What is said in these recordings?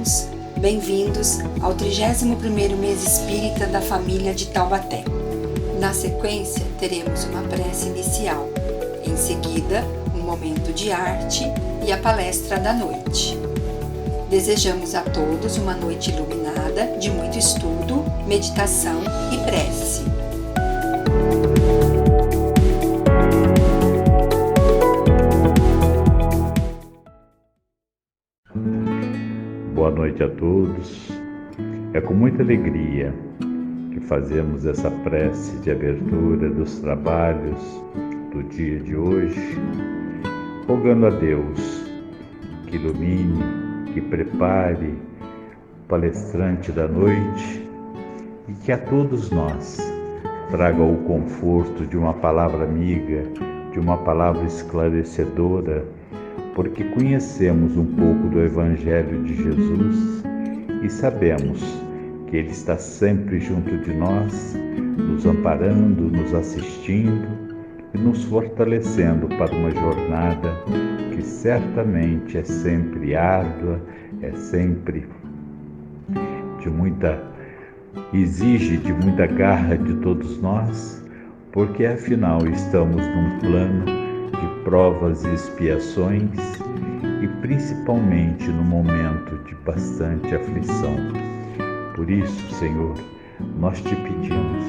irmãos, bem-vindos ao 31º mês espírita da família de Taubaté. Na sequência, teremos uma prece inicial, em seguida, um momento de arte e a palestra da noite. Desejamos a todos uma noite iluminada de muito estudo, meditação e prece. Boa noite a todos. É com muita alegria que fazemos essa prece de abertura dos trabalhos do dia de hoje, rogando a Deus que ilumine, que prepare o palestrante da noite e que a todos nós traga o conforto de uma palavra amiga, de uma palavra esclarecedora, porque conhecemos um pouco do Evangelho de Jesus e sabemos que Ele está sempre junto de nós, nos amparando, nos assistindo e nos fortalecendo para uma jornada que certamente é sempre árdua, é sempre exige de muita garra de todos nós, porque afinal estamos num plano de provas e expiações e principalmente no momento de bastante aflição. Por isso, Senhor, nós te pedimos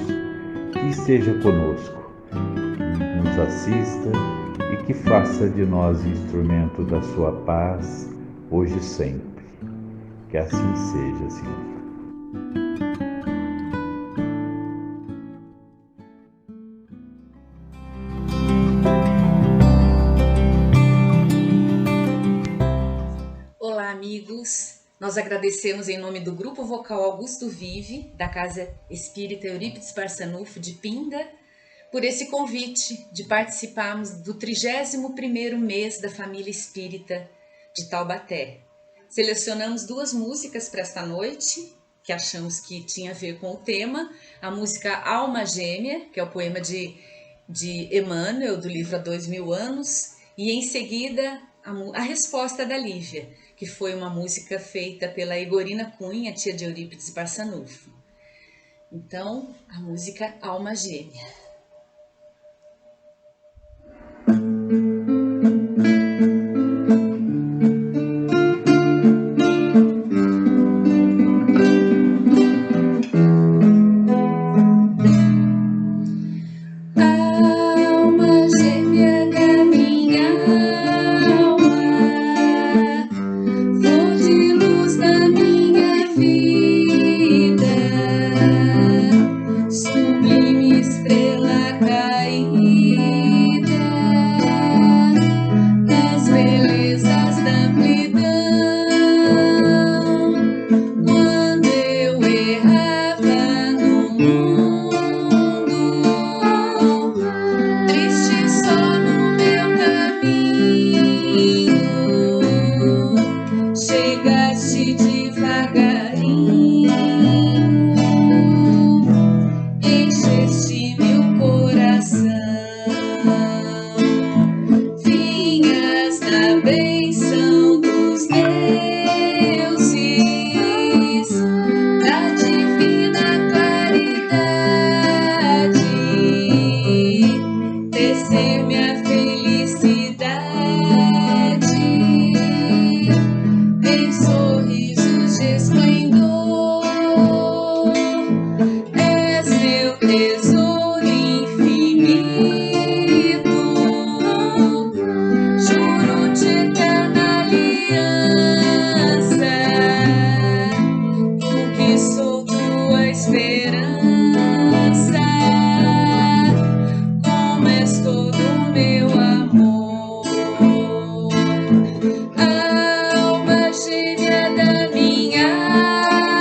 que esteja conosco, que nos assista e que faça de nós instrumento da sua paz, hoje e sempre. Que assim seja, Senhor. Olá, amigos! Nós agradecemos em nome do Grupo Vocal Augusto Vive, da Casa Espírita Eurípides Barçanufo de Pinda, por esse convite de participarmos do 31º mês da família espírita de Taubaté. Selecionamos 2 músicas para esta noite, que achamos que tinha a ver com o tema. A música Alma Gêmea, que é o poema de Emmanuel, do livro Há 2000 Anos, e em seguida a resposta da Lívia, que foi uma música feita pela Igorina Cunha, tia de Eurípides Barçanufo. Então, a música Alma Gêmea. Alma gêmea da minha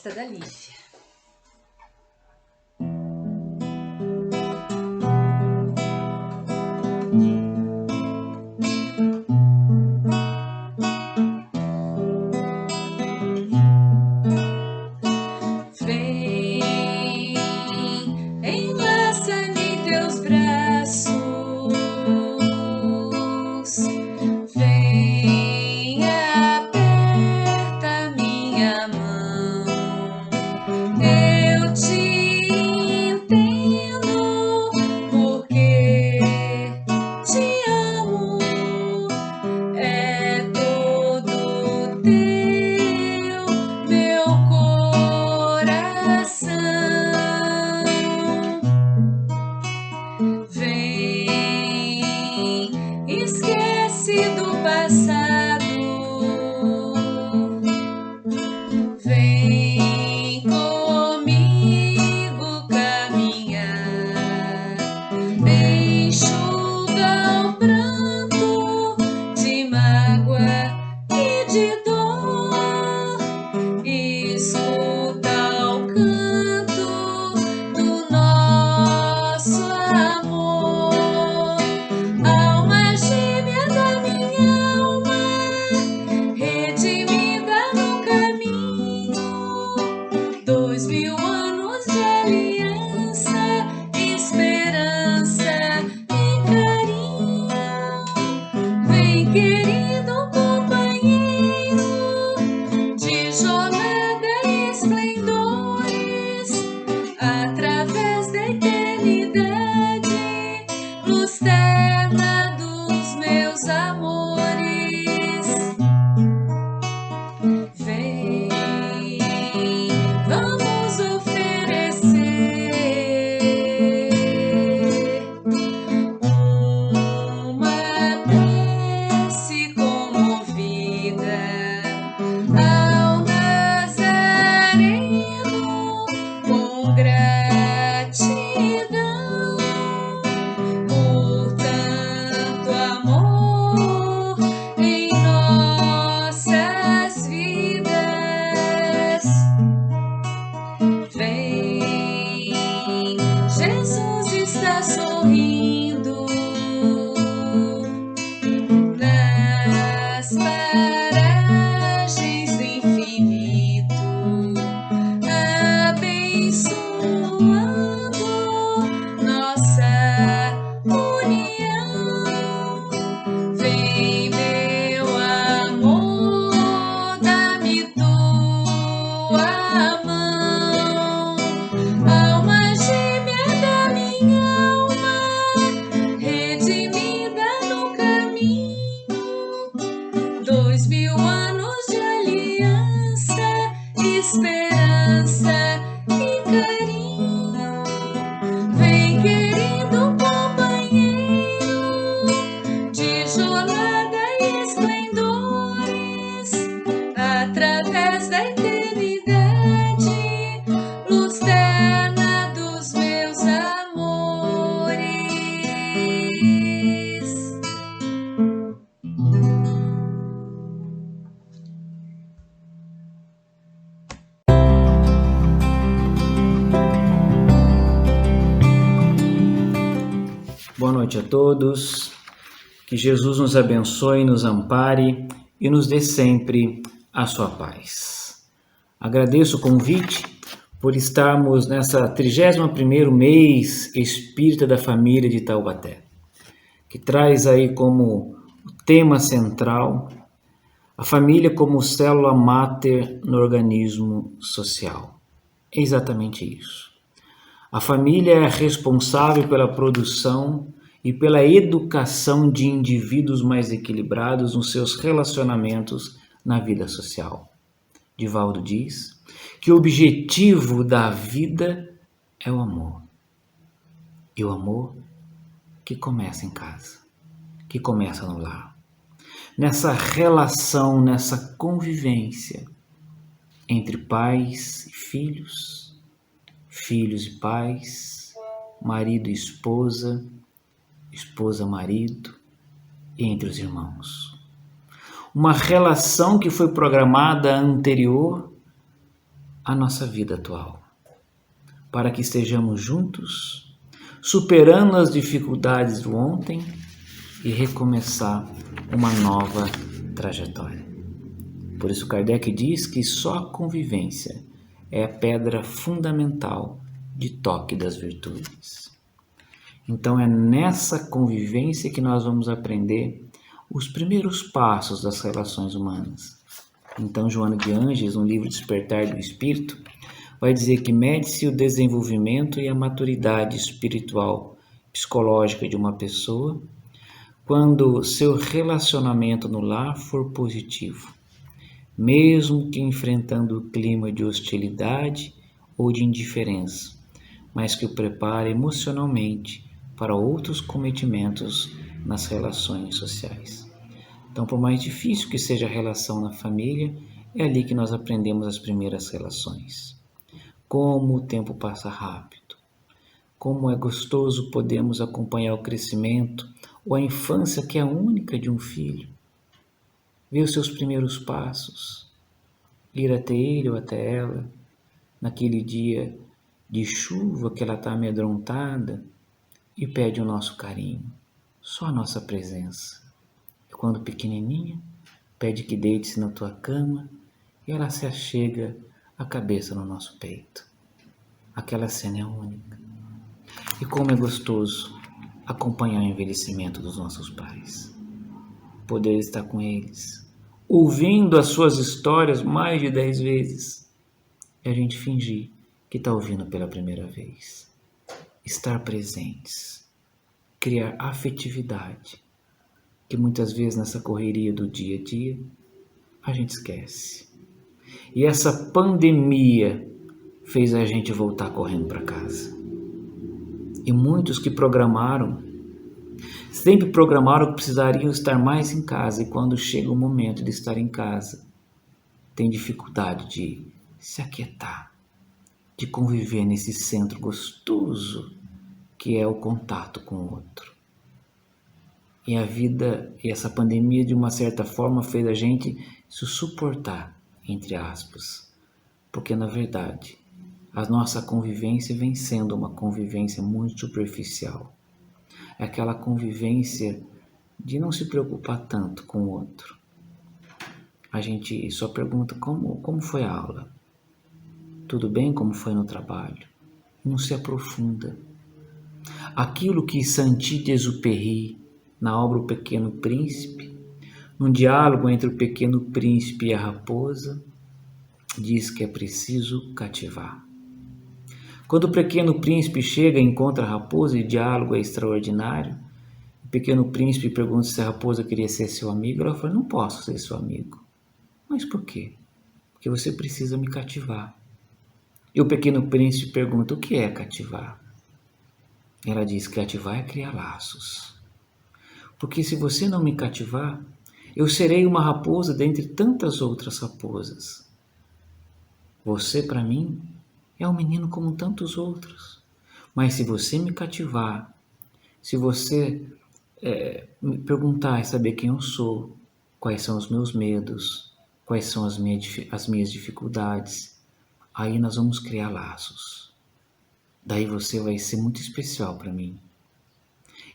Festa da Lífia. Boa noite a todos, que Jesus nos abençoe, nos ampare e nos dê sempre a sua paz. Agradeço o convite por estarmos nessa 31º mês espírita da família de Taubaté, que traz aí como tema central a família como célula máter no organismo social. É exatamente isso. A família é responsável pela produção e pela educação de indivíduos mais equilibrados nos seus relacionamentos na vida social. Divaldo diz que o objetivo da vida é o amor. E o amor que começa em casa, que começa no lar. Nessa relação, nessa convivência entre pais e filhos, filhos e pais, marido e esposa, esposa-marido e entre os irmãos. Uma relação que foi programada anterior a nossa vida atual, para que estejamos juntos, superando as dificuldades do ontem e recomeçar uma nova trajetória. Por isso Kardec diz que só a convivência é a pedra fundamental de toque das virtudes. Então é nessa convivência que nós vamos aprender os primeiros passos das relações humanas. Então Joana de Ângeles, no livro Despertar do Espírito, vai dizer que mede-se o desenvolvimento e a maturidade espiritual, psicológica de uma pessoa quando seu relacionamento no lar for positivo, mesmo que enfrentando o clima de hostilidade ou de indiferença, mas que o prepare emocionalmente para outros cometimentos nas relações sociais. Então, por mais difícil que seja a relação na família, é ali que nós aprendemos as primeiras relações. Como o tempo passa rápido, como é gostoso podemos acompanhar o crescimento ou a infância que é única de um filho, ver os seus primeiros passos, ir até ele ou até ela, naquele dia de chuva que ela está amedrontada e pede o nosso carinho, só a nossa presença. E quando pequenininha, pede que deite-se na tua cama e ela se achega a cabeça no nosso peito. Aquela cena é única. E como é gostoso acompanhar o envelhecimento dos nossos pais, poder estar com eles, ouvindo as suas histórias mais de 10 vezes, e a gente fingir que está ouvindo pela primeira vez. Estar presentes, criar afetividade, que muitas vezes nessa correria do dia a dia a gente esquece. E essa pandemia fez a gente voltar correndo para casa. E muitos que sempre programaram que precisariam estar mais em casa, e quando chega o momento de estar em casa, tem dificuldade de se aquietar, de conviver nesse centro gostoso que é o contato com o outro. E a vida, e essa pandemia de uma certa forma fez a gente se suportar, entre aspas, porque na verdade a nossa convivência vem sendo uma convivência muito superficial. É aquela convivência de não se preocupar tanto com o outro. A gente só pergunta como foi a aula, tudo bem, como foi no trabalho, não se aprofunda. Aquilo que Saint-Exupéry, na obra O Pequeno Príncipe, num diálogo entre o Pequeno Príncipe e a raposa, diz que é preciso cativar. Quando o Pequeno Príncipe chega e encontra a raposa, e o diálogo é extraordinário, o Pequeno Príncipe pergunta se a raposa queria ser seu amigo. Ela fala: não posso ser seu amigo. Mas por quê? Porque você precisa me cativar. E o Pequeno Príncipe pergunta: o que é cativar? Ela diz: cativar é criar laços. Porque se você não me cativar, eu serei uma raposa dentre tantas outras raposas. Você, para mim, é um menino como tantos outros. Mas se você me cativar, se você me perguntar e saber quem eu sou, quais são os meus medos, quais são as minhas dificuldades, aí nós vamos criar laços. Daí você vai ser muito especial para mim.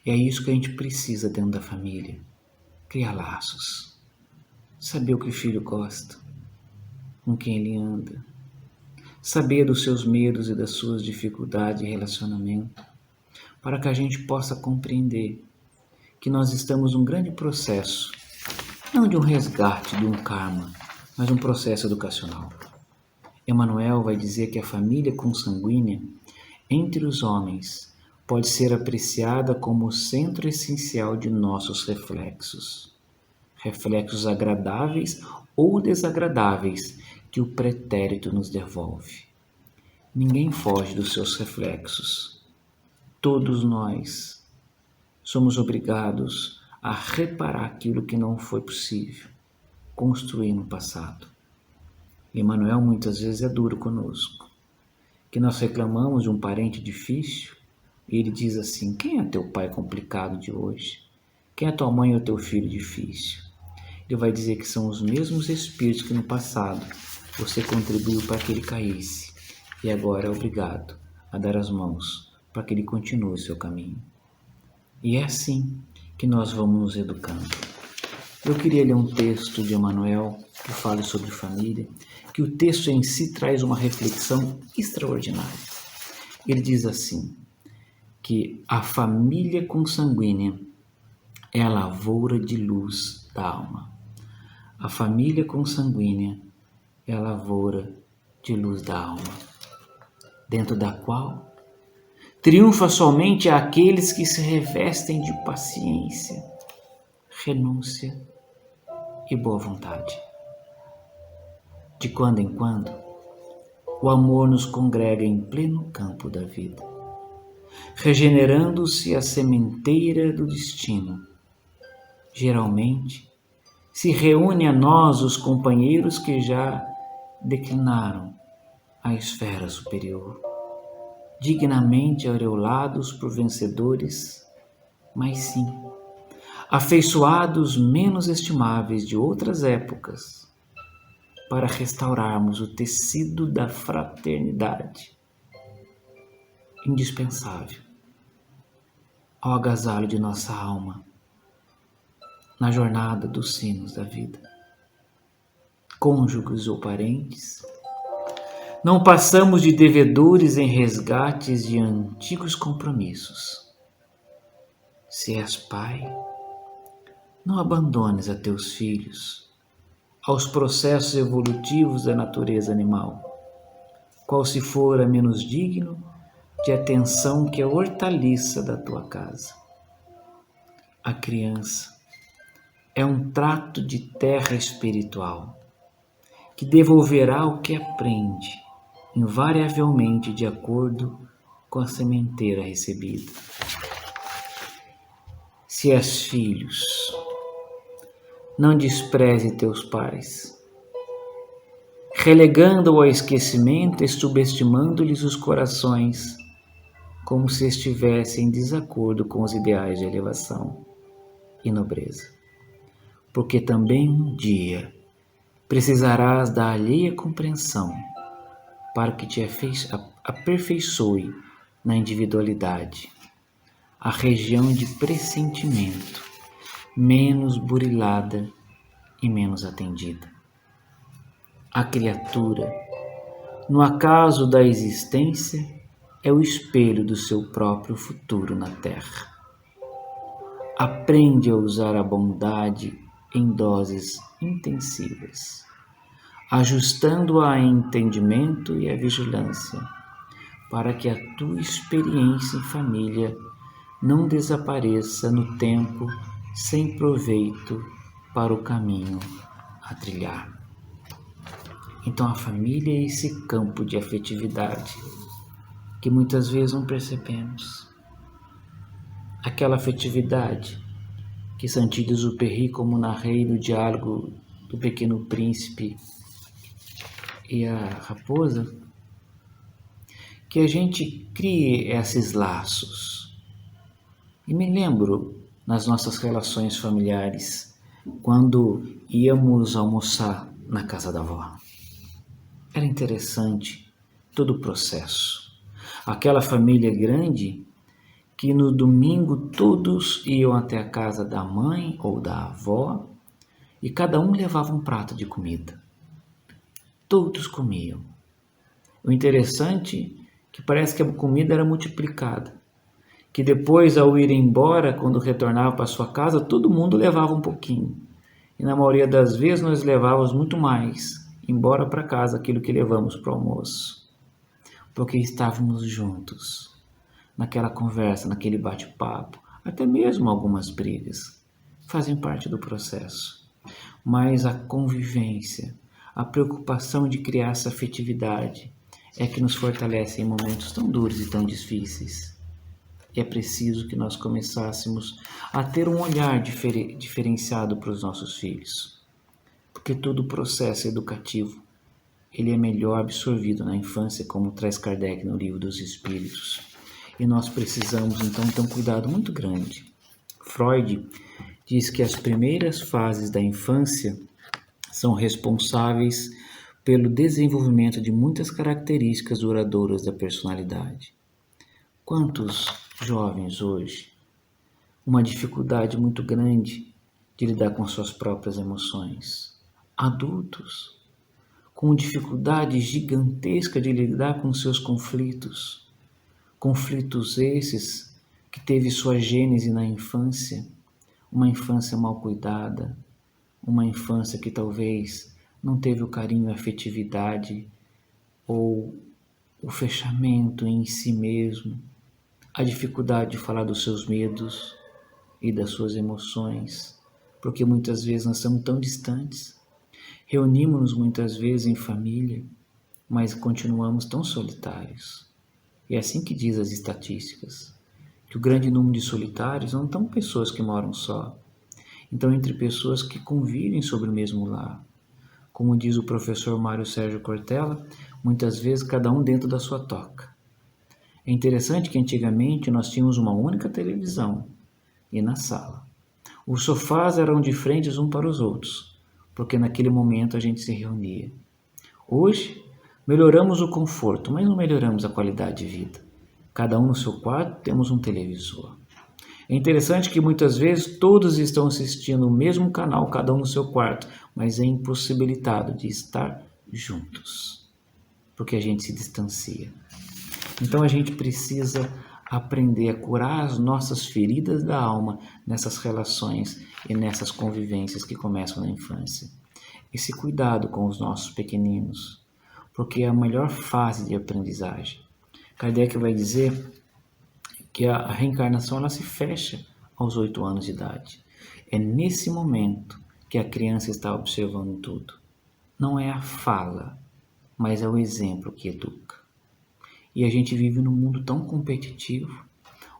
E é isso que a gente precisa dentro da família. Criar laços. Saber o que o filho gosta, com quem ele anda. Saber dos seus medos e das suas dificuldades de relacionamento, para que a gente possa compreender que nós estamos num grande processo, não de um resgate, de um karma, mas um processo educacional. Emmanuel vai dizer que a família consanguínea entre os homens pode ser apreciada como o centro essencial de nossos reflexos. Reflexos agradáveis ou desagradáveis que o pretérito nos devolve. Ninguém foge dos seus reflexos. Todos nós somos obrigados a reparar aquilo que não foi possível construir no passado. Emmanuel muitas vezes é duro conosco, que nós reclamamos de um parente difícil e ele diz assim: quem é teu pai complicado de hoje? Quem é tua mãe ou teu filho difícil? Ele vai dizer que são os mesmos espíritos que no passado você contribuiu para que ele caísse e agora é obrigado a dar as mãos para que ele continue o seu caminho. E é assim que nós vamos nos educando. Eu queria ler um texto de Emmanuel que fala sobre família, que o texto em si traz uma reflexão extraordinária. Ele diz assim, que a família consanguínea é a lavoura de luz da alma. A família consanguínea é a lavoura de luz da alma, dentro da qual triunfa somente aqueles que se revestem de paciência, renúncia e boa vontade. De quando em quando, o amor nos congrega em pleno campo da vida, regenerando-se a sementeira do destino. Geralmente, se reúne a nós os companheiros que já declinaram a esfera superior, dignamente aureolados por vencedores, mas sim, afeiçoados menos estimáveis de outras épocas, para restaurarmos o tecido da fraternidade, indispensável ao agasalho de nossa alma, na jornada dos sinos da vida. Cônjuges ou parentes, não passamos de devedores em resgates de antigos compromissos. Se és pai, não abandones a teus filhos aos processos evolutivos da natureza animal, qual se fora menos digno de atenção que a hortaliça da tua casa. A criança é um trato de terra espiritual, que devolverá o que aprende, invariavelmente de acordo com a sementeira recebida. Se és filhos, não despreze teus pais, relegando-o ao esquecimento e subestimando-lhes os corações, como se estivessem em desacordo com os ideais de elevação e nobreza. Porque também um dia precisarás da alheia compreensão para que te aperfeiçoe na individualidade, a região de pressentimento menos burilada e menos atendida. A criatura, no acaso da existência, é o espelho do seu próprio futuro na terra. Aprende a usar a bondade em doses intensivas, ajustando-a a entendimento e a vigilância, para que a tua experiência em família não desapareça no tempo sem proveito para o caminho a trilhar. Então a família é esse campo de afetividade que muitas vezes não percebemos. Aquela afetividade que Saint-Exupéry, como narrei no diálogo do Pequeno Príncipe e a raposa, que a gente crie esses laços. E me lembro nas nossas relações familiares, quando íamos almoçar na casa da avó. Era interessante todo o processo. Aquela família grande que no domingo todos iam até a casa da mãe ou da avó e cada um levava um prato de comida. Todos comiam. O interessante é que parece que a comida era multiplicada, que depois, ao ir embora, quando retornava para sua casa, todo mundo levava um pouquinho. E na maioria das vezes nós levávamos muito mais, embora para casa, aquilo que levamos para o almoço. Porque estávamos juntos, naquela conversa, naquele bate-papo, até mesmo algumas brigas, fazem parte do processo. Mas a convivência, a preocupação de criar essa afetividade é que nos fortalece em momentos tão duros e tão difíceis. E é preciso que nós começássemos a ter um olhar diferenciado para os nossos filhos. Porque todo o processo educativo, ele é melhor absorvido na infância, como traz Kardec no Livro dos Espíritos. E nós precisamos, então, ter um cuidado muito grande. Freud diz que as primeiras fases da infância são responsáveis pelo desenvolvimento de muitas características duradouras da personalidade. Quantos jovens hoje, uma dificuldade muito grande de lidar com suas próprias emoções. Adultos, com dificuldade gigantesca de lidar com seus conflitos. Conflitos esses que teve sua gênese na infância, uma infância mal cuidada, uma infância que talvez não teve o carinho, a afetividade ou o fechamento em si mesmo, a dificuldade de falar dos seus medos e das suas emoções, porque muitas vezes nós estamos tão distantes, reunimos-nos muitas vezes em família, mas continuamos tão solitários. E é assim que diz as estatísticas, que o grande número de solitários não são pessoas que moram só, então entre pessoas que convivem sobre o mesmo lar. Como diz o professor Mário Sérgio Cortella, muitas vezes cada um dentro da sua toca. É interessante que antigamente nós tínhamos uma única televisão e na sala. Os sofás eram de frente uns para os outros, porque naquele momento a gente se reunia. Hoje, melhoramos o conforto, mas não melhoramos a qualidade de vida. Cada um no seu quarto temos um televisor. É interessante que muitas vezes todos estão assistindo o mesmo canal, cada um no seu quarto, mas é impossibilitado de estar juntos, porque a gente se distancia. Então a gente precisa aprender a curar as nossas feridas da alma nessas relações e nessas convivências que começam na infância. Esse cuidado com os nossos pequeninos, porque é a melhor fase de aprendizagem. Kardec vai dizer que a reencarnação ela se fecha aos 8 anos de idade. É nesse momento que a criança está observando tudo. Não é a fala, mas é o exemplo que educa. E a gente vive num mundo tão competitivo,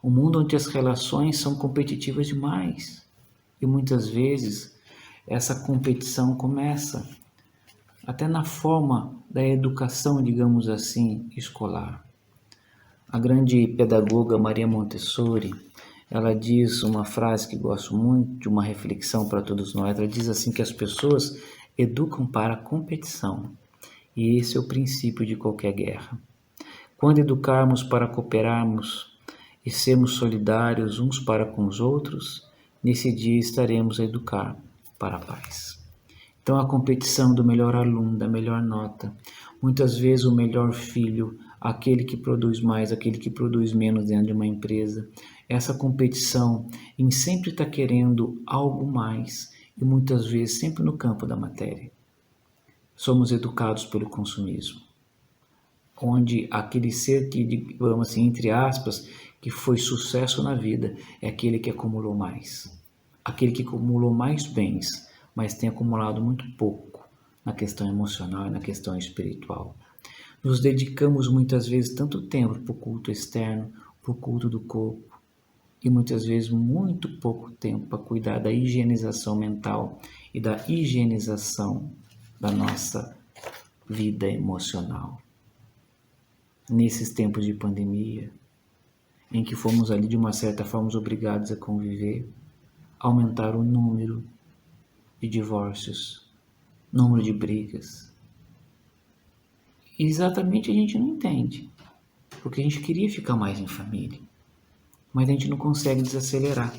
um mundo onde as relações são competitivas demais. E muitas vezes essa competição começa até na forma da educação, digamos assim, escolar. A grande pedagoga Maria Montessori, ela diz uma frase que gosto muito, de uma reflexão para todos nós. Ela diz assim que as pessoas educam para a competição. E esse é o princípio de qualquer guerra. Quando educarmos para cooperarmos e sermos solidários uns para com os outros, nesse dia estaremos a educar para a paz. Então a competição do melhor aluno, da melhor nota, muitas vezes o melhor filho, aquele que produz mais, aquele que produz menos dentro de uma empresa, essa competição em sempre estar querendo algo mais e muitas vezes sempre no campo da matéria. Somos educados pelo consumismo, onde aquele ser que, digamos assim, entre aspas, que foi sucesso na vida é aquele que acumulou mais. Aquele que acumulou mais bens, mas tem acumulado muito pouco na questão emocional e na questão espiritual. Nos dedicamos muitas vezes tanto tempo para o culto externo, para o culto do corpo, e muitas vezes muito pouco tempo para cuidar da higienização mental e da higienização da nossa vida emocional. Nesses tempos de pandemia, em que fomos ali de uma certa forma obrigados a conviver, aumentar o número de divórcios, número de brigas. E exatamente a gente não entende, porque a gente queria ficar mais em família, mas a gente não consegue desacelerar.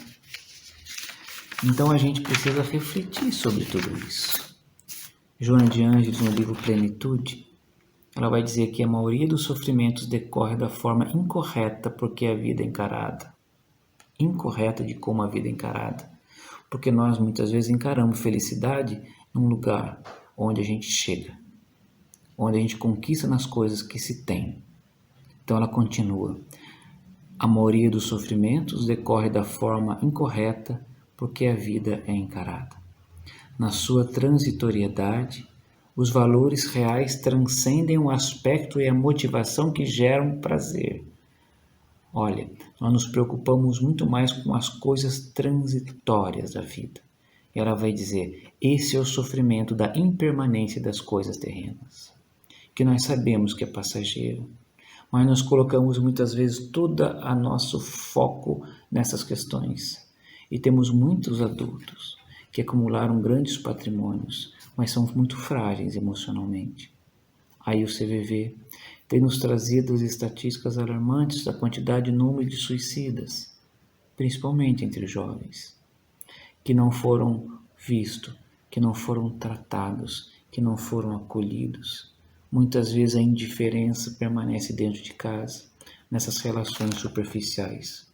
Então a gente precisa refletir sobre tudo isso. Joana de Ângeles, no livro Plenitude, ela vai dizer que a maioria dos sofrimentos decorre da forma incorreta porque a vida é encarada. Incorreta de como a vida é encarada. Porque nós muitas vezes encaramos felicidade num lugar onde a gente chega, onde a gente conquista nas coisas que se tem. Então ela continua. A maioria dos sofrimentos decorre da forma incorreta porque a vida é encarada. Na sua transitoriedade, os valores reais transcendem o aspecto e a motivação que geram prazer. Olha, nós nos preocupamos muito mais com as coisas transitórias da vida. E ela vai dizer, esse é o sofrimento da impermanência das coisas terrenas, que nós sabemos que é passageiro, mas nós colocamos muitas vezes todo o nosso foco nessas questões. E temos muitos adultos que acumularam grandes patrimônios, mas são muito frágeis emocionalmente. Aí o CVV tem nos trazido as estatísticas alarmantes da quantidade e número de suicidas, principalmente entre jovens, que não foram vistos, que não foram tratados, que não foram acolhidos. Muitas vezes a indiferença permanece dentro de casa, nessas relações superficiais.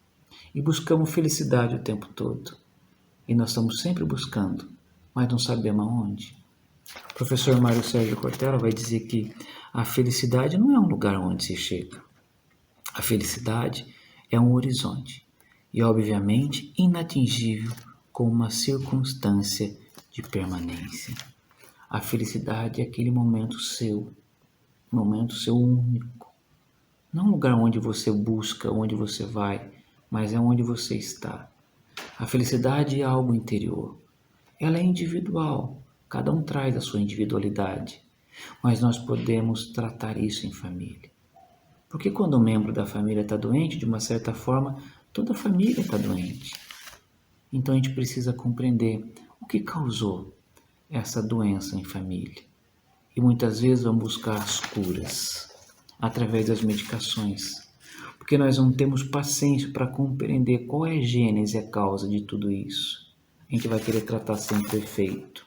E buscamos felicidade o tempo todo. E nós estamos sempre buscando, mas não sabemos aonde. O professor Mário Sérgio Cortella vai dizer que a felicidade não é um lugar onde se chega. A felicidade é um horizonte e, obviamente, inatingível com uma circunstância de permanência. A felicidade é aquele momento seu único. Não um lugar onde você busca, onde você vai, mas é onde você está. A felicidade é algo interior. Ela é individual, cada um traz a sua individualidade, mas nós podemos tratar isso em família. Porque quando um membro da família está doente, de uma certa forma, toda a família está doente. Então a gente precisa compreender o que causou essa doença em família. E muitas vezes vamos buscar as curas através das medicações, porque nós não temos paciência para compreender qual é a gênese, a causa de tudo isso. A gente vai querer tratar sempre o efeito.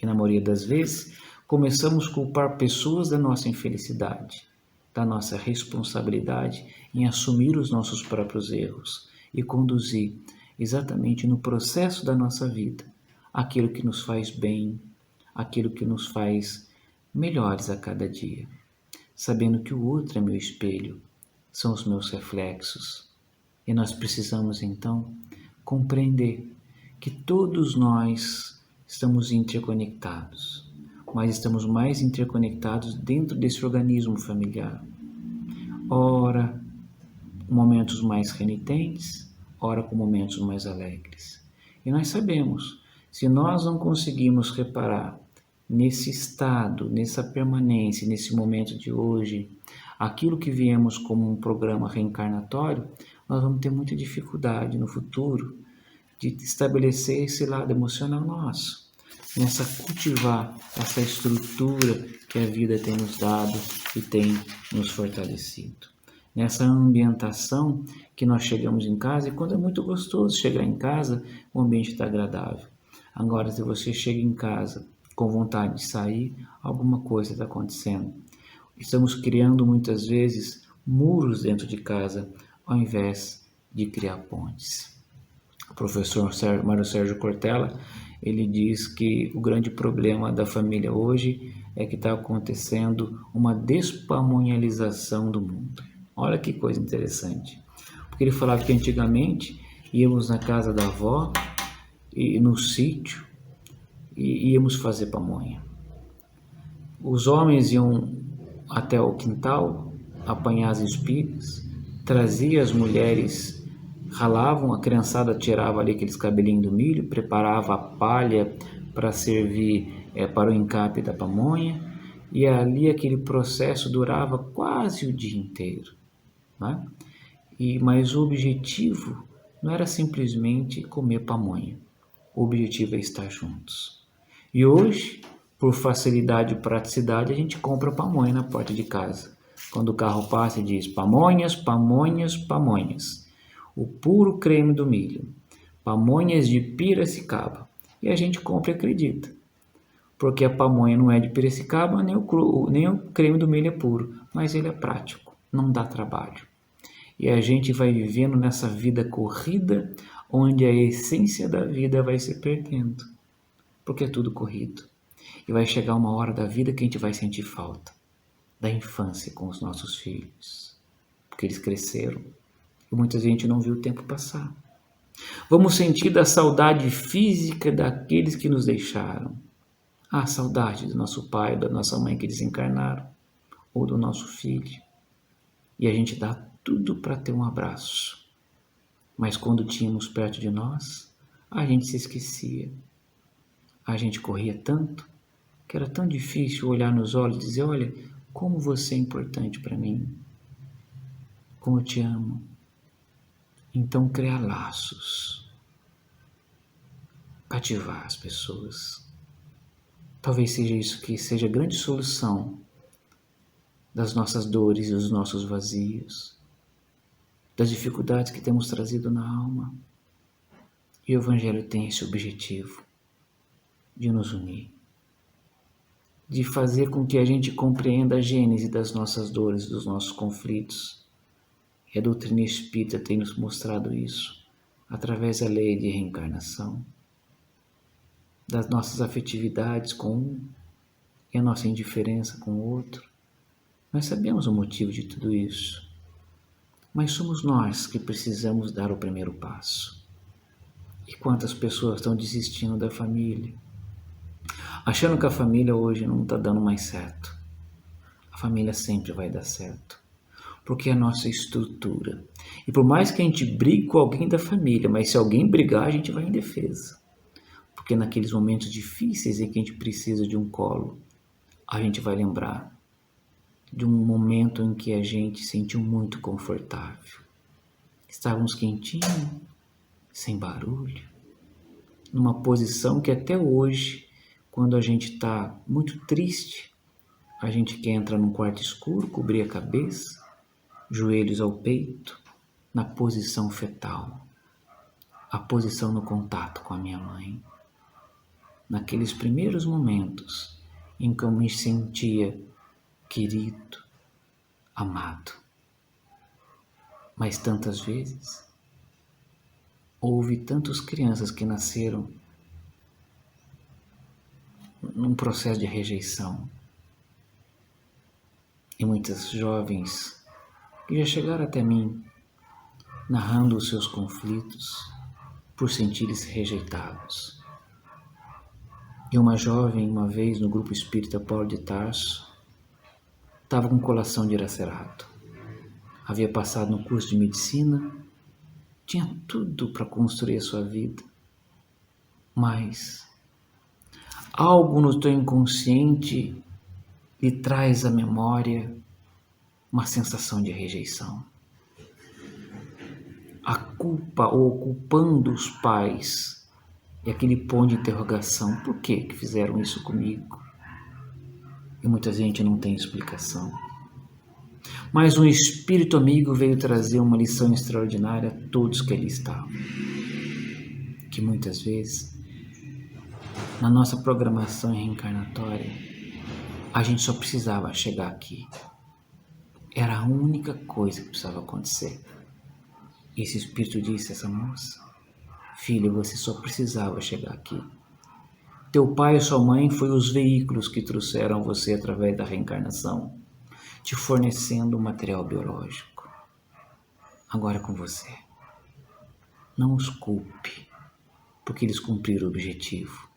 E na maioria das vezes, começamos a culpar pessoas da nossa infelicidade, da nossa responsabilidade em assumir os nossos próprios erros e conduzir exatamente no processo da nossa vida aquilo que nos faz bem, aquilo que nos faz melhores a cada dia, sabendo que o outro é meu espelho, são os meus reflexos. E nós precisamos então compreender que todos nós estamos interconectados, mas estamos mais interconectados dentro desse organismo familiar. Ora, com momentos mais renitentes, ora com momentos mais alegres. E nós sabemos, se nós não conseguimos reparar nesse estado, nessa permanência, nesse momento de hoje, aquilo que viemos como um programa reencarnatório, nós vamos ter muita dificuldade no futuro de estabelecer esse lado emocional nosso, nessa cultivar essa estrutura que a vida tem nos dado e tem nos fortalecido. Nessa ambientação que nós chegamos em casa, e quando é muito gostoso chegar em casa, o ambiente está agradável. Agora, se você chega em casa com vontade de sair, alguma coisa está acontecendo. Estamos criando muitas vezes muros dentro de casa, ao invés de criar pontes. O professor Mário Sérgio Cortella, ele diz que o grande problema da família hoje é que está acontecendo uma despamonhalização do mundo. Olha que coisa interessante. Porque ele falava que antigamente íamos na casa da avó e no sítio e íamos fazer pamonha. Os homens iam até o quintal apanhar as espigas, trazia as mulheres, ralavam, a criançada tirava ali aqueles cabelinhos do milho, preparava a palha para servir para o encape da pamonha, e ali aquele processo durava quase o dia inteiro. Né? Mas o objetivo não era simplesmente comer pamonha, o objetivo é estar juntos. E hoje, por facilidade e praticidade, a gente compra pamonha na porta de casa. Quando o carro passa e diz pamonhas, pamonhas, pamonhas. O puro creme do milho. Pamonhas de Piracicaba. E a gente compra e acredita. Porque a pamonha não é de Piracicaba, nem o creme do milho é puro. Mas ele é prático, não dá trabalho. E a gente vai vivendo nessa vida corrida, onde a essência da vida vai se perdendo. Porque é tudo corrido. E vai chegar uma hora da vida que a gente vai sentir falta da infância com os nossos filhos. Porque eles cresceram e muita gente não viu o tempo passar. Vamos sentir da saudade física daqueles que nos deixaram. A saudade do nosso pai, da nossa mãe que desencarnaram, ou do nosso filho. E a gente dá tudo para ter um abraço. Mas quando tínhamos perto de nós, a gente se esquecia. A gente corria tanto que era tão difícil olhar nos olhos e dizer, olha, como você é importante para mim, como eu te amo. Então criar laços, cativar as pessoas. Talvez seja isso que seja a grande solução das nossas dores e dos nossos vazios, das dificuldades que temos trazido na alma. E o Evangelho tem esse objetivo de nos unir, de fazer com que a gente compreenda a gênese das nossas dores, dos nossos conflitos. E a doutrina espírita tem nos mostrado isso através da lei de reencarnação, das nossas afetividades com um e a nossa indiferença com o outro. Nós sabemos o motivo de tudo isso, mas somos nós que precisamos dar o primeiro passo. E quantas pessoas estão desistindo da família, achando que a família hoje não está dando mais certo. A família sempre vai dar certo, porque é a nossa estrutura. E por mais que a gente brigue com alguém da família, mas se alguém brigar, a gente vai em defesa. Porque naqueles momentos difíceis em que a gente precisa de um colo, a gente vai lembrar de um momento em que a gente se sentiu muito confortável. Estávamos quentinhos, sem barulho, numa posição que até hoje, quando a gente está muito triste, a gente quer entrar num quarto escuro, cobrir a cabeça, joelhos ao peito, na posição fetal, a posição no contato com a minha mãe. Naqueles primeiros momentos em que eu me sentia querido, amado. Mas tantas vezes, houve tantas crianças que nasceram num processo de rejeição. E muitas jovens que já chegaram até mim, narrando os seus conflitos por sentirem-se rejeitados. E uma jovem, uma vez no grupo espírita Paulo de Tarso, estava com o coração dilacerado. Havia passado no curso de medicina, tinha tudo para construir a sua vida. Mas algo no teu inconsciente lhe traz à memória uma sensação de rejeição. A culpa ou culpando os pais e aquele ponto de interrogação, por que fizeram isso comigo? E muita gente não tem explicação. Mas um espírito amigo veio trazer uma lição extraordinária a todos que ali estavam. Que muitas vezes, na nossa programação reencarnatória, a gente só precisava chegar aqui. Era a única coisa que precisava acontecer. E esse espírito disse a essa moça: filha, você só precisava chegar aqui. Teu pai e sua mãe foram os veículos que trouxeram você através da reencarnação, te fornecendo um material biológico. Agora é com você. Não os culpe, porque eles cumpriram o objetivo.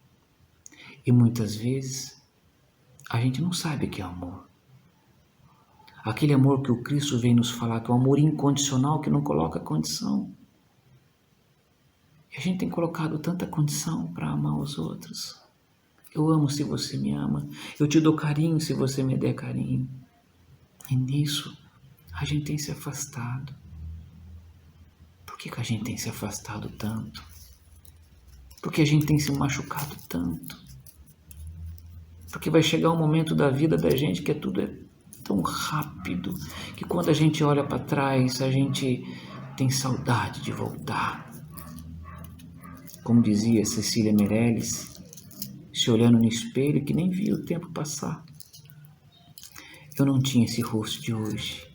E muitas vezes, a gente não sabe o que é amor. Aquele amor que o Cristo vem nos falar, que é um amor incondicional, que não coloca condição. E a gente tem colocado tanta condição para amar os outros. Eu amo se você me ama. Eu te dou carinho se você me der carinho. E nisso, a gente tem se afastado. Por que a gente tem se afastado tanto? Por que a gente tem se machucado tanto? Porque vai chegar um momento da vida da gente que tudo é tão rápido, que quando a gente olha para trás, a gente tem saudade de voltar. Como dizia Cecília Meirelles, se olhando no espelho que nem via o tempo passar. Eu não tinha esse rosto de hoje,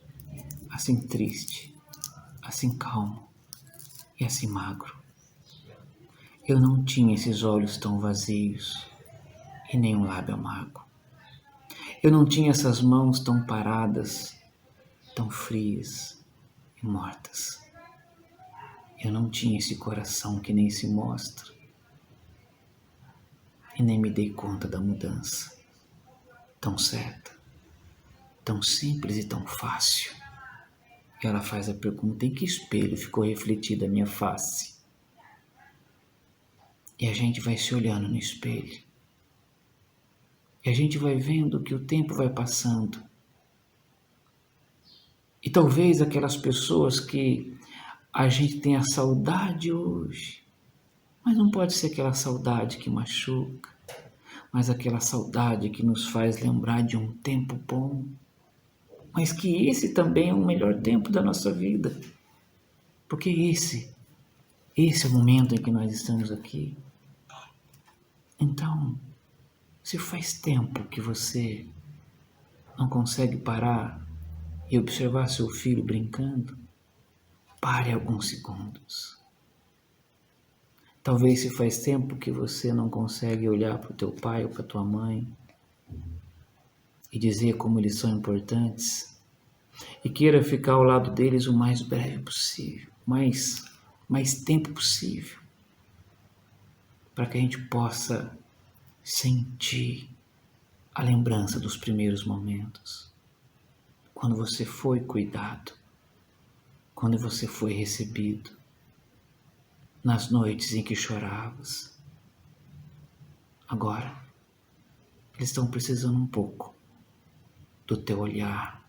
assim triste, assim calmo e assim magro. Eu não tinha esses olhos tão vazios e nem um lábio amargo. Eu não tinha essas mãos tão paradas, tão frias e mortas. Eu não tinha esse coração que nem se mostra. E nem me dei conta da mudança. Tão certa, tão simples e tão fácil. E ela faz a pergunta: em que espelho ficou refletida a minha face? E a gente vai se olhando no espelho. E a gente vai vendo que o tempo vai passando. E talvez aquelas pessoas que a gente tem a saudade hoje, mas não pode ser aquela saudade que machuca, mas aquela saudade que nos faz lembrar de um tempo bom, mas que esse também é o melhor tempo da nossa vida, porque esse é o momento em que nós estamos aqui. Então, se faz tempo que você não consegue parar e observar seu filho brincando, pare alguns segundos. Talvez se faz tempo que você não consegue olhar para o teu pai ou para a tua mãe e dizer como eles são importantes e queira ficar ao lado deles o mais breve possível, mais tempo possível, para que a gente possa sentir a lembrança dos primeiros momentos, quando você foi cuidado, quando você foi recebido, nas noites em que choravas. Agora, eles estão precisando um pouco do teu olhar,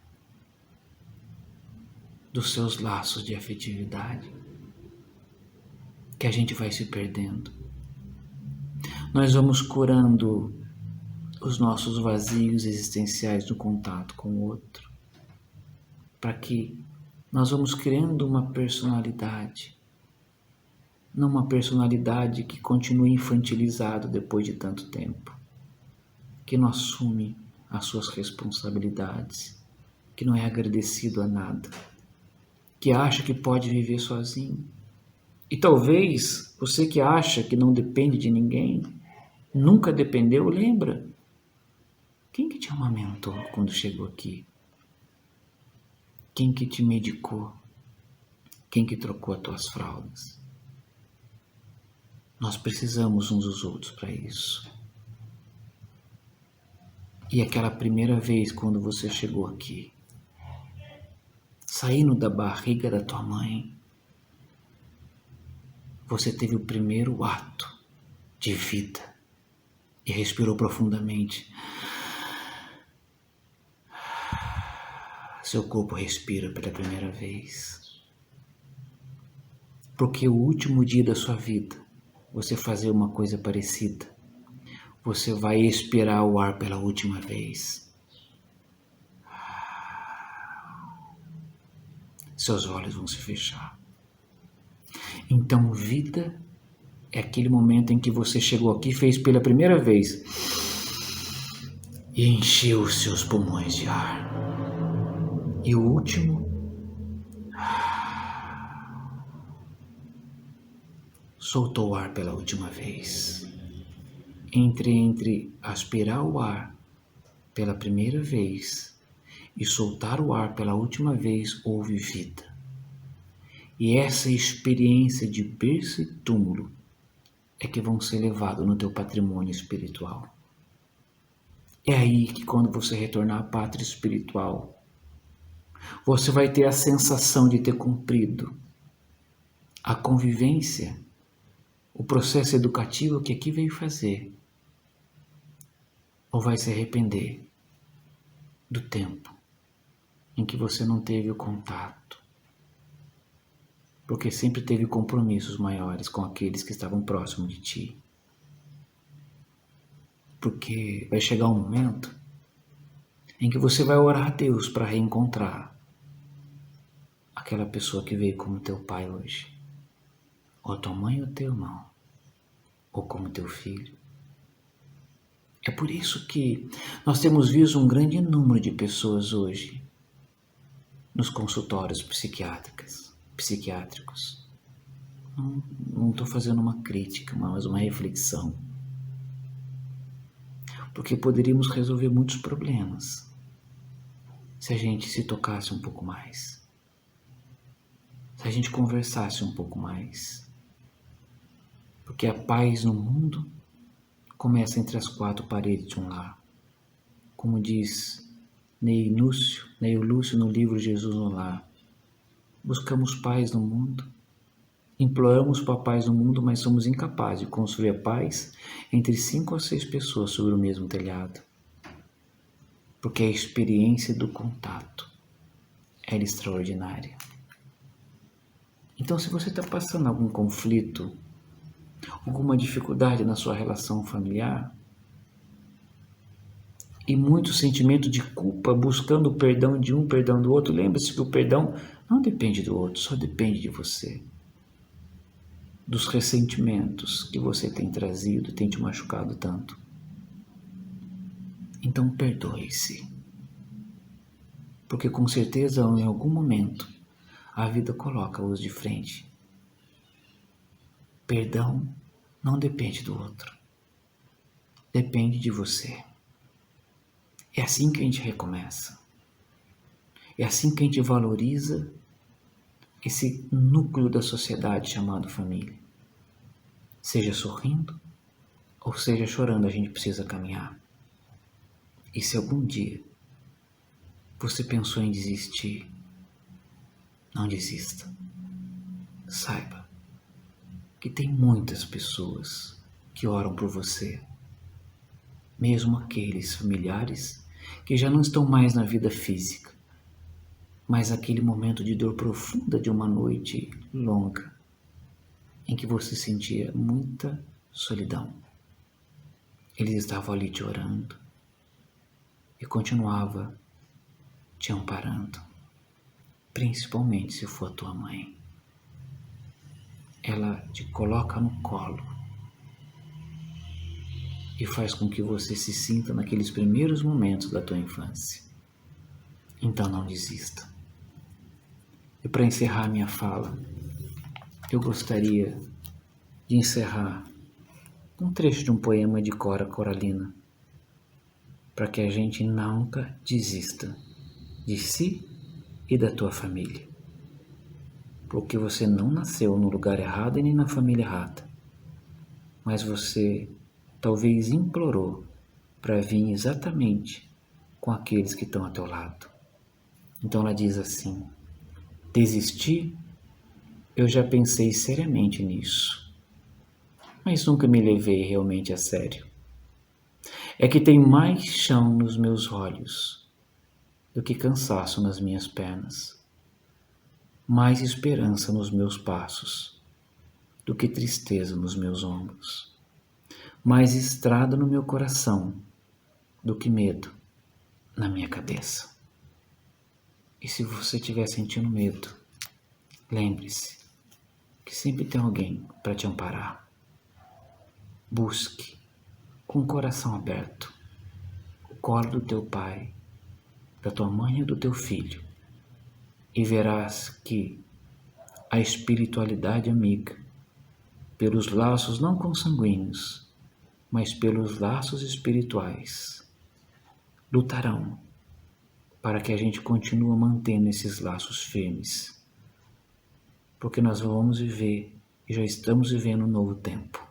dos seus laços de afetividade, que a gente vai se perdendo. Nós vamos curando os nossos vazios existenciais no contato com o outro, para que nós vamos criando uma personalidade, não uma personalidade que continue infantilizado depois de tanto tempo, que não assume as suas responsabilidades, que não é agradecido a nada, que acha que pode viver sozinho. E talvez você que acha que não depende de ninguém, nunca dependeu, lembra? Quem que te amamentou quando chegou aqui? Quem que te medicou? Quem que trocou as tuas fraldas? Nós precisamos uns dos outros para isso. E aquela primeira vez quando você chegou aqui, saindo da barriga da tua mãe, você teve o primeiro ato de vida e respirou profundamente. Seu corpo respira pela primeira vez. Porque o último dia da sua vida, você fazer uma coisa parecida, você vai expirar o ar pela última vez. Seus olhos vão se fechar. Então, vida é aquele momento em que você chegou aqui, fez pela primeira vez e encheu os seus pulmões de ar. E o último, soltou o ar pela última vez. Entre aspirar o ar pela primeira vez e soltar o ar pela última vez, houve vida. E essa experiência de berço e túmulo é que vão ser levados no teu patrimônio espiritual. É aí que quando você retornar à pátria espiritual, você vai ter a sensação de ter cumprido a convivência, o processo educativo que aqui veio fazer. Ou vai se arrepender do tempo em que você não teve o contato, porque sempre teve compromissos maiores com aqueles que estavam próximos de ti. Porque vai chegar um momento em que você vai orar a Deus para reencontrar aquela pessoa que veio como teu pai hoje, ou tua mãe ou teu irmão, ou como teu filho. É por isso que nós temos visto um grande número de pessoas hoje nos consultórios psiquiátricos. Não estou fazendo uma crítica, mas uma reflexão. Porque poderíamos resolver muitos problemas se a gente se tocasse um pouco mais, se a gente conversasse um pouco mais. Porque a paz no mundo começa entre as quatro paredes de um lar. Como diz Neio Lúcio no livro Jesus no Lar. Buscamos paz no mundo, imploramos para a paz no mundo, mas somos incapazes de construir a paz entre 5 a 6 pessoas sobre o mesmo telhado. Porque a experiência do contato é extraordinária. Então, se você está passando algum conflito, alguma dificuldade na sua relação familiar, e muito sentimento de culpa, buscando o perdão de um, perdão do outro. Lembre-se que o perdão não depende do outro, só depende de você. Dos ressentimentos que você tem trazido, tem te machucado tanto. Então perdoe-se. Porque com certeza em algum momento a vida coloca-os de frente. Perdão não depende do outro. Depende de você. É assim que a gente recomeça. É assim que a gente valoriza esse núcleo da sociedade chamado família. Seja sorrindo ou seja chorando, a gente precisa caminhar. E se algum dia você pensou em desistir, não desista. Saiba que tem muitas pessoas que oram por você, mesmo aqueles familiares que já não estão mais na vida física, mas aquele momento de dor profunda de uma noite longa, em que você sentia muita solidão. Eles estavam ali te orando e continuava te amparando, principalmente se for a tua mãe. Ela te coloca no colo e faz com que você se sinta naqueles primeiros momentos da tua infância. Então não desista. E para encerrar minha fala, eu gostaria de encerrar um trecho de um poema de Cora Coralina, para que a gente nunca desista de si e da tua família. Porque você não nasceu no lugar errado e nem na família errada, mas você talvez implorou para vir exatamente com aqueles que estão ao teu lado. Então ela diz assim: desistir, eu já pensei seriamente nisso, mas nunca me levei realmente a sério. É que tem mais chão nos meus olhos do que cansaço nas minhas pernas, mais esperança nos meus passos do que tristeza nos meus ombros, mais estrada no meu coração do que medo na minha cabeça. E se você estiver sentindo medo, lembre-se que sempre tem alguém para te amparar. Busque com o coração aberto o colo do teu pai, da tua mãe e do teu filho, e verás que a espiritualidade amiga, pelos laços não consanguíneos, mas pelos laços espirituais, lutarão para que a gente continue mantendo esses laços firmes, porque nós vamos viver e já estamos vivendo um novo tempo.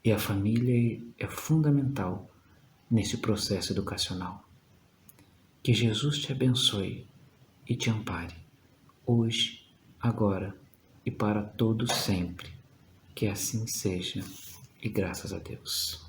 E a família é fundamental nesse processo educacional. Que Jesus te abençoe e te ampare, hoje, agora e para todos sempre. Que assim seja, e graças a Deus.